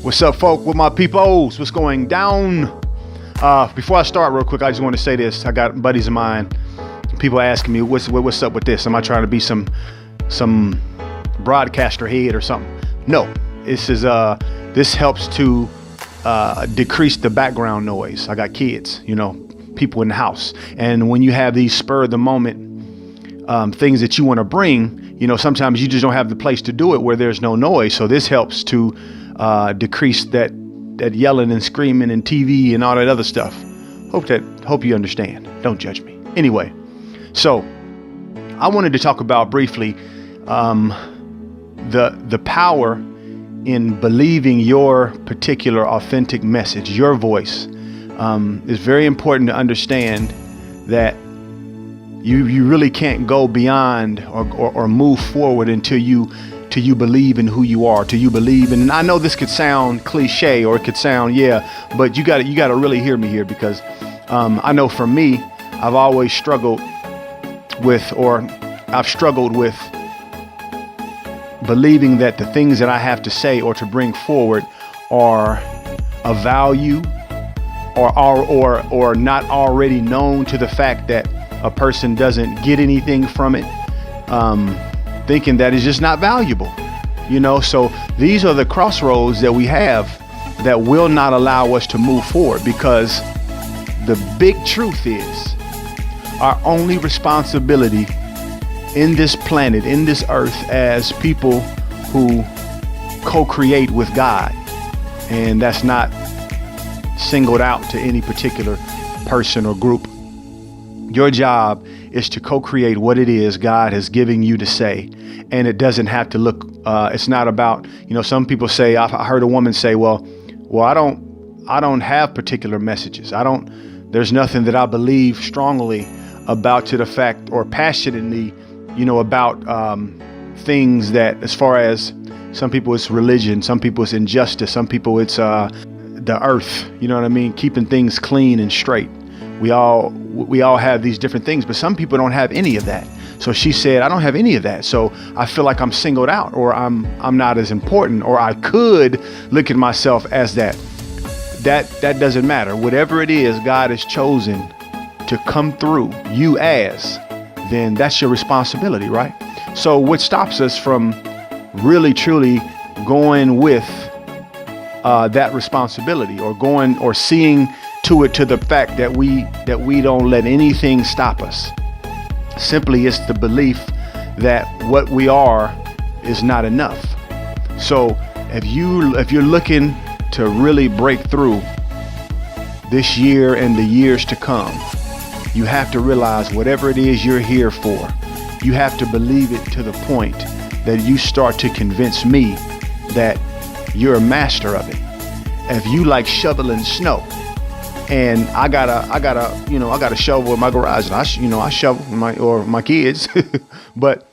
What's up, folk? With my peoples, what's going down? Before I start real quick, I just want to say this. I got buddies of mine. People asking me, what's up with this? Am I trying to be some broadcaster head or something? No, this helps to decrease the background noise. I got kids, people in the house. And when you have these spur of the moment things that you want to bring, sometimes you just don't have the place to do it where there's no noise. So this helps to decrease that yelling and screaming and TV and all that other stuff. Hope you understand. Don't judge me. Anyway, so I wanted to talk about briefly the power in believing your particular authentic message, your voice. It's very important to understand that you really can't go beyond or move forward until you believe in who you are, till you believe in. And I know this could sound cliche, or it could sound, but you got to really hear me here, because I know for me, I've always struggled with believing that the things that I have to say or to bring forward are of value or not already known to the fact that a person doesn't get anything from it, thinking that it's just not valuable, so these are the crossroads that we have that will not allow us to move forward, because the big truth is our only responsibility in this planet, in this earth, as people who co-create with God, and that's not singled out to any particular person or group. Your job is to co-create what it is God has given you to say. And it doesn't have to look, it's not about, some people say, I heard a woman say, well, I don't have particular messages. There's nothing that I believe strongly about, to the fact, or passionately, about things that, as far as some people it's religion, some people it's injustice, some people it's the earth, keeping things clean and straight. We all have these different things, but some people don't have any of that. So she said, I don't have any of that. So I feel like I'm singled out, or I'm not as important, or I could look at myself as that. That doesn't matter. Whatever it is God has chosen to come through you as, then that's your responsibility, right? So what stops us from really truly going with that responsibility, or seeing to it, to the fact that we don't let anything stop us? Simply, it's the belief that what we are is not enough. So if you're looking to really break through this year and the years to come, you have to realize whatever it is you're here for, you have to believe it to the point that you start to convince me that you're a master of it. If you like shoveling snow, and I got a shovel in my garage, and I shovel my kids, but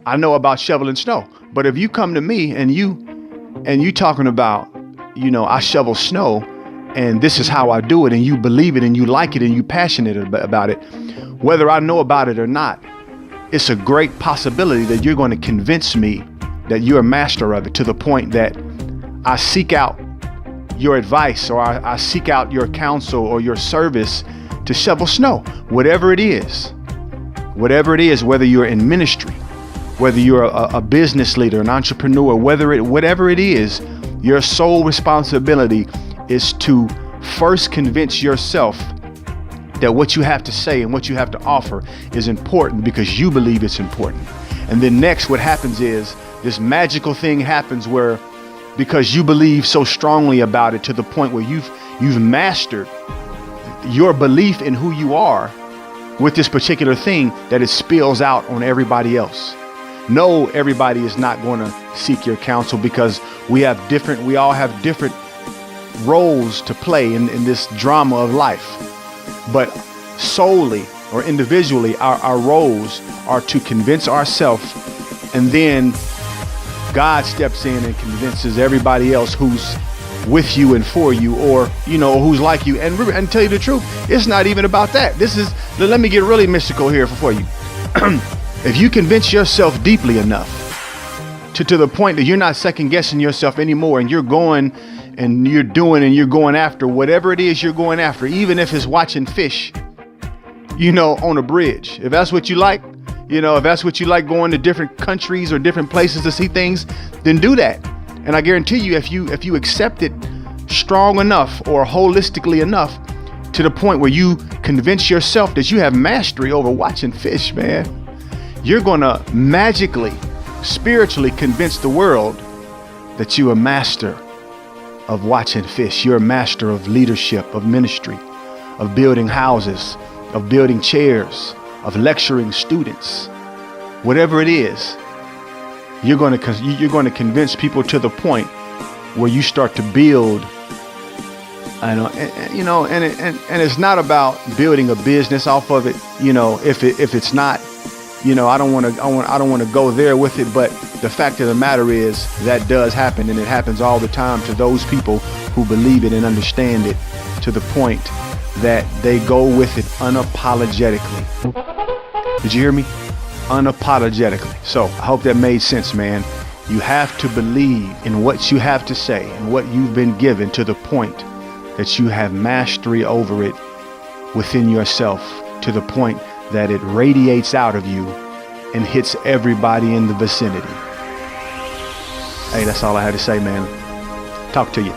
I know about shoveling snow. But if you come to me and you talking about, I shovel snow, and this is how I do it, and you believe it, and you like it, and you passionate about it, whether I know about it or not, it's a great possibility that you're going to convince me that you're a master of it, to the point that I seek out your advice, or I seek out your counsel or your service to shovel snow. Whatever it is, whether you're in ministry, whether you're a business leader, an entrepreneur, whatever it is, your sole responsibility is to first convince yourself that what you have to say and what you have to offer is important, because you believe it's important. And then next, what happens is this magical thing happens where, because you believe so strongly about it, to the point where you've mastered your belief in who you are with this particular thing, that it spills out on everybody else. No, everybody is not going to seek your counsel, because we all have different roles to play in this drama of life. But solely or individually, our roles are to convince ourselves, and then God steps in and convinces everybody else who's with you and for you, or who's like you. And tell you the truth, it's not even about that. Let me get really mystical here for you. If you convince yourself deeply enough to the point that you're not second guessing yourself anymore, and you're going and you're doing and you're going after whatever it is you're going after, even if it's watching fish, on a bridge. If that's what you like, if that's what you like, going to different countries or different places to see things, then do that. And I guarantee you, if you accept it strong enough or holistically enough to the point where you convince yourself that you have mastery over watching fish, man, you're going to magically, spiritually convince the world that you're a master of watching fish. You're a master of leadership, of ministry, of building houses, of building chairs, of lecturing students. Whatever it is, you're going to convince people to the point where you start to build. And it's not about building a business off of it. If it's not, I don't want to go there with it. But the fact of the matter is that does happen, and it happens all the time to those people who believe it and understand it to the point that they go with it unapologetically. Did you hear me? Unapologetically. So I hope that made sense, man. You have to believe in what you have to say and what you've been given to the point that you have mastery over it within yourself, to the point that it radiates out of you and hits everybody in the vicinity. Hey, that's all I had to say, man. Talk to you.